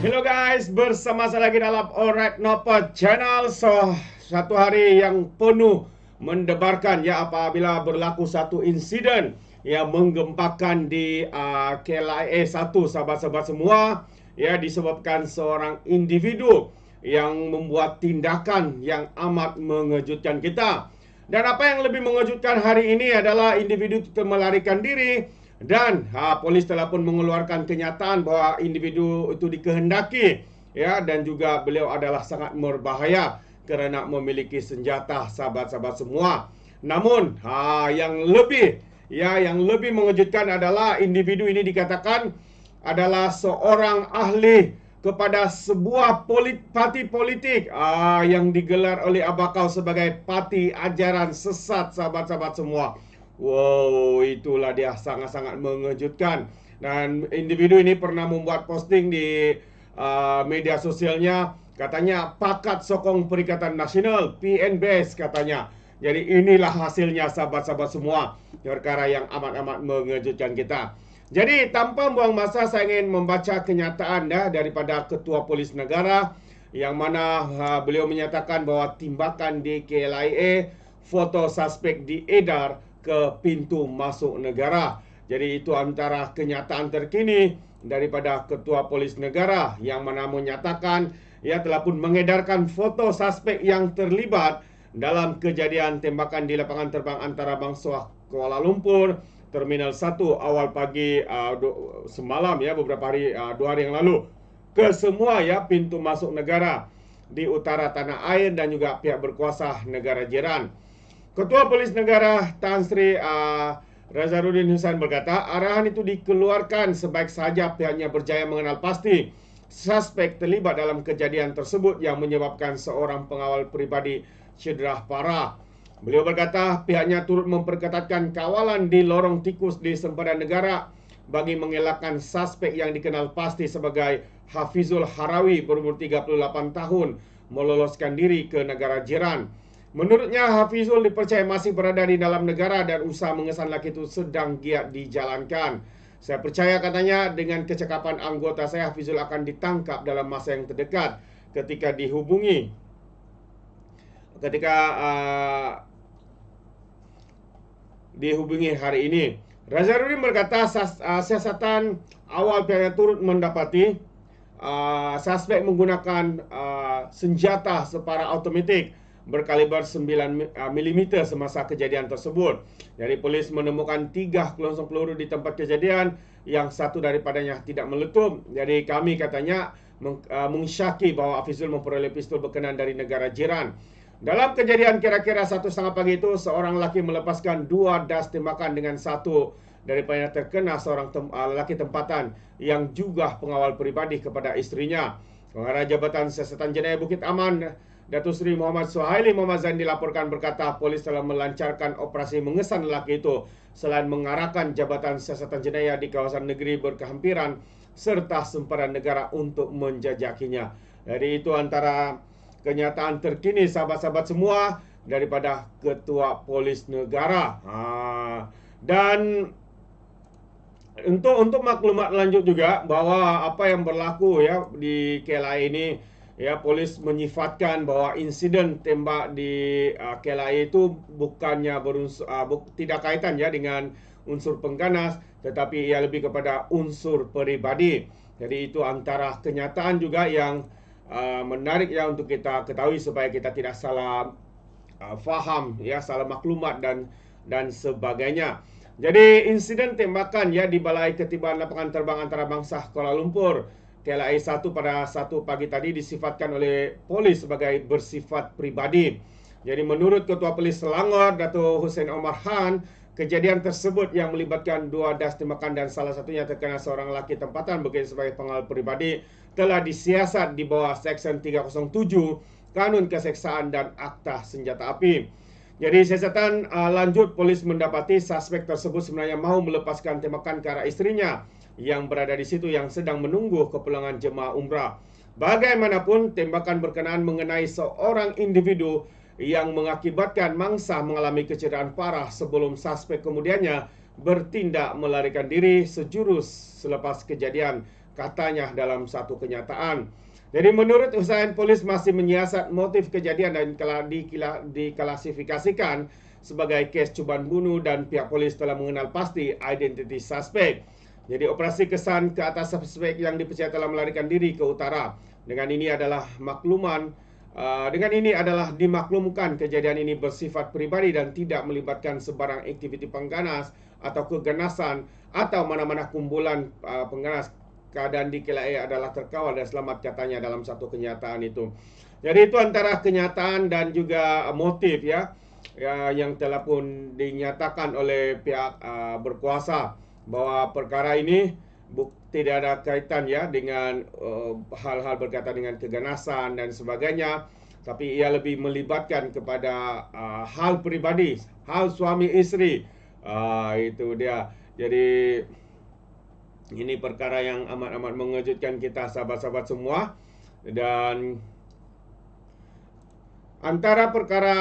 Hello guys, bersama saya lagi dalam Alright Nopa Channel. Satu hari yang penuh mendebarkan ya apabila berlaku satu insiden yang menggempakan di KLIA 1, sahabat-sahabat semua, ya, disebabkan seorang individu yang membuat tindakan yang amat mengejutkan kita. Dan apa yang lebih mengejutkan hari ini adalah individu itu melarikan diri. Dan polis telah pun mengeluarkan kenyataan bahwa individu itu dikehendaki, ya, dan juga beliau adalah sangat berbahaya kerana memiliki senjata, sahabat-sahabat semua. Namun yang lebih mengejutkan adalah individu ini dikatakan adalah seorang ahli kepada sebuah parti politik yang digelar oleh Abakau sebagai parti ajaran sesat, sahabat-sahabat semua. Wow, itulah dia sangat-sangat mengejutkan. Dan individu ini pernah membuat posting di media sosialnya, katanya pakat sokong Perikatan Nasional, PNBS katanya. Jadi inilah hasilnya, sahabat-sahabat semua, perkara yang amat-amat mengejutkan kita. Jadi tanpa buang masa, saya ingin membaca kenyataan daripada Ketua Polis Negara, yang mana beliau menyatakan bahwa timbakan di KLIA, foto suspek diedar ke pintu masuk negara. Jadi itu antara kenyataan terkini daripada Ketua Polis Negara, yang mana menyatakan ia telah pun mengedarkan foto suspek yang terlibat dalam kejadian tembakan di lapangan terbang antarabangsa Kuala Lumpur Terminal 1 awal pagi semalam, ya, beberapa hari, 2 hari yang lalu, ke semua, ya, pintu masuk negara di utara tanah air dan juga pihak berkuasa negara jiran. Ketua Polis Negara Tan Sri Razaruddin Husain berkata, arahan itu dikeluarkan sebaik sahaja pihaknya berjaya mengenal pasti suspek terlibat dalam kejadian tersebut yang menyebabkan seorang pengawal pribadi cedera parah. Beliau berkata pihaknya turut memperketatkan kawalan di lorong tikus di sempadan negara bagi mengelakkan suspek yang dikenal pasti sebagai Hafizul Harawi berumur 38 tahun meloloskan diri ke negara jiran. Menurutnya, Hafizul dipercaya masih berada di dalam negara dan usaha mengesan lelaki itu sedang giat dijalankan. Saya percaya, katanya, dengan kecekapan anggota saya, Hafizul akan ditangkap dalam masa yang terdekat. Ketika dihubungi hari ini, Razaruddin berkata siasatan awal pihaknya turut mendapati suspek menggunakan senjata separa automatik berkaliber 9 mm semasa kejadian tersebut. Jadi polis menemukan 3 kelongsong peluru di tempat kejadian, yang satu daripadanya tidak meletup. Jadi kami, katanya, mengsyaki bahwa Hafizul memperoleh pistol berkenan dari negara jiran. Dalam kejadian kira-kira 1:30 pagi itu, seorang lelaki melepaskan 2 das tembakan dengan satu daripadanya terkena seorang lelaki tempatan yang juga pengawal pribadi kepada istrinya. Pengarah Jabatan Siasatan Jenayah Bukit Aman, Datuk Seri Muhammad Suhaili Muhammad Zain, dilaporkan berkata polis telah melancarkan operasi mengesan lelaki itu selain mengarahkan Jabatan Siasatan Jenayah di kawasan negeri berkehampiran serta sempadan negara untuk menjajakinya. Jadi itu antara kenyataan terkini, sahabat-sahabat semua, daripada Ketua Polis Negara. Dan untuk maklumat lanjut juga bahwa apa yang berlaku, ya, di KLIA ini, ya, polis menyifatkan bahwa insiden tembak di KLIA itu bukannya tidak kaitan, ya, dengan unsur pengganas, tetapi ia lebih kepada unsur peribadi. Jadi itu antara kenyataan juga yang menarik, ya, untuk kita ketahui supaya kita tidak salah faham, ya, salah maklumat dan sebagainya. Jadi insiden tembakan, ya, di Balai Ketibaan Lapangan Terbang Antarabangsa Kuala Lumpur KLIA 1 pada 1 pagi tadi disifatkan oleh polis sebagai bersifat pribadi. Jadi menurut Ketua Polis Selangor Dato' Hussein Omar Khan, kejadian tersebut yang melibatkan 2 das tembakan dan salah satunya terkena seorang lelaki tempatan bekerja sebagai pengawal pribadi telah disiasat di bawah Seksyen 307 Kanun Keseksaan dan Akta Senjata Api. Jadi siasatan lanjut, polis mendapati suspek tersebut sebenarnya mahu melepaskan tembakan ke arah istrinya yang berada di situ yang sedang menunggu kepulangan jemaah umrah. Bagaimanapun, tembakan berkenaan mengenai seorang individu yang mengakibatkan mangsa mengalami kecederaan parah sebelum suspek kemudiannya bertindak melarikan diri sejurus selepas kejadian katanya dalam satu kenyataan. Jadi menurut Hussein, polis masih menyiasat motif kejadian dan diklasifikasikan sebagai kes cubaan bunuh dan pihak polis telah mengenal pasti identiti suspek. Jadi operasi kesan ke atas suspek yang dipercaya telah melarikan diri ke utara. Dengan ini adalah dimaklumkan kejadian ini bersifat pribadi dan tidak melibatkan sebarang aktiviti pengganas atau keganasan atau mana-mana kumpulan pengganas. Keadaan di KLIA adalah terkawal dan selamat, katanya dalam satu kenyataan itu. Jadi itu antara kenyataan dan juga motif ya yang telah pun dinyatakan oleh pihak berkuasa bahwa perkara ini tidak ada kaitan ya dengan hal-hal berkaitan dengan keganasan dan sebagainya, tapi ia lebih melibatkan kepada hal pribadi, hal suami istri. Itu dia. Jadi ini perkara yang amat-amat mengejutkan kita sahabat-sahabat semua. Dan antara perkara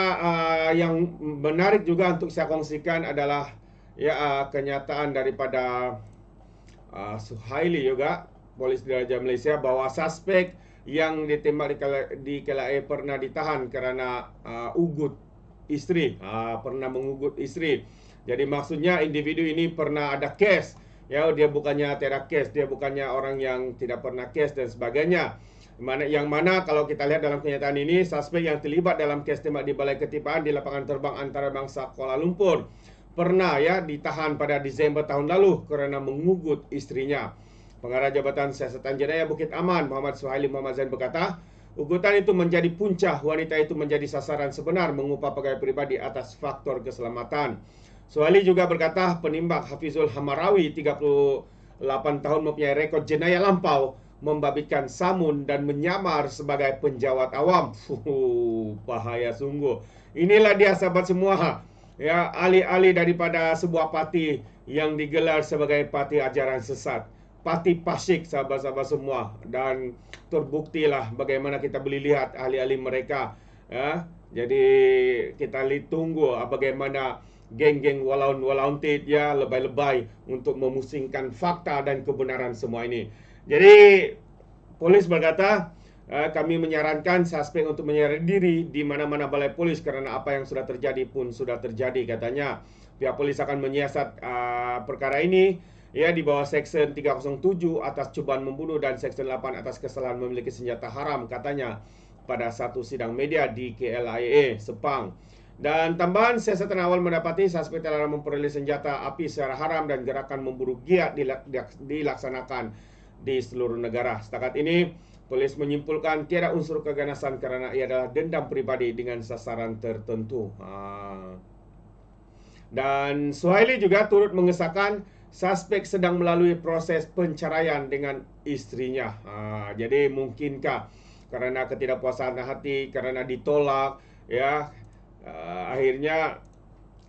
yang menarik juga untuk saya kongsikan adalah kenyataan daripada Suhaili juga, polis Diraja Malaysia, bahwa suspek yang ditembak di KLIA pernah ditahan kerana ugut isteri, pernah mengugut isteri. Jadi maksudnya individu ini pernah ada kes. Ya, dia bukannya tiada kes, dia bukannya orang yang tidak pernah kes dan sebagainya. Yang mana kalau kita lihat dalam kenyataan ini, suspek yang terlibat dalam kes tembak di Balai Ketipaan di lapangan terbang antarabangsa Kuala Lumpur pernah ya ditahan pada Disember tahun lalu kerana mengugut istrinya. Pengarah Jabatan Siasatan Jenayah Bukit Aman, Muhammad Suhaili Muhammad Zain berkata, ugutan itu menjadi punca wanita itu menjadi sasaran sebenar mengupah pegawai pribadi atas faktor keselamatan. Suhaili juga berkata penimbak Hafizul Hamarawi 38 tahun mempunyai rekod jenayah lampau, membabitkan samun dan menyamar sebagai penjawat awam. Bahaya sungguh. Inilah dia sahabat semua. Ya, alih-alih daripada sebuah parti yang digelar sebagai parti ajaran sesat. Parti Pasyik sahabat-sahabat semua. Dan terbuktilah bagaimana kita boleh lihat ahli-ahli mereka. Ya. Jadi kita tunggu bagaimana geng-geng walaun-walauntit ya lebay-lebay untuk memusingkan fakta dan kebenaran semua ini. Jadi polis berkata kami menyarankan suspek untuk menyerahkan diri di mana-mana balai polis kerana apa yang sudah terjadi pun sudah terjadi, katanya. Pihak polis akan menyiasat perkara ini ya di bawah Seksyen 307 atas cubaan membunuh dan Seksyen 8 atas kesalahan memiliki senjata haram, katanya pada satu sidang media di KLIA Sepang. Dan tambahan, siasatan awal mendapati suspek telah memperoleh senjata api secara haram dan gerakan memburu giat dilaksanakan di seluruh negara. Setakat ini, polis menyimpulkan tiada unsur keganasan kerana ia adalah dendam pribadi dengan sasaran tertentu. Dan Suhaili juga turut mengesahkan suspek sedang melalui proses penceraian dengan istrinya. Jadi mungkinkah kerana ketidakpuasan hati, kerana ditolak, ya, akhirnya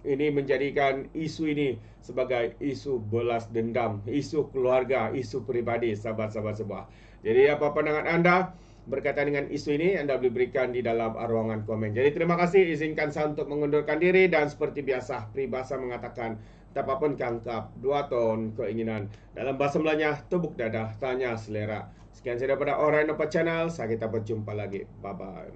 ini menjadikan isu ini sebagai isu belas dendam, isu keluarga, isu pribadi sahabat-sahabat semua. Jadi apa pandangan anda berkaitan dengan isu ini, anda boleh berikan di dalam ruangan komen. Jadi terima kasih, izinkan saya untuk mengundurkan diri. Dan seperti biasa, peribahasa mengatakan tapapun kangkap, 2 ton keinginan. Dalam bahasa Melayanya, tebuk dadah, tanya selera. Sekian saya daripada Alright Nampak Channel. Saya kita berjumpa lagi. Bye-bye.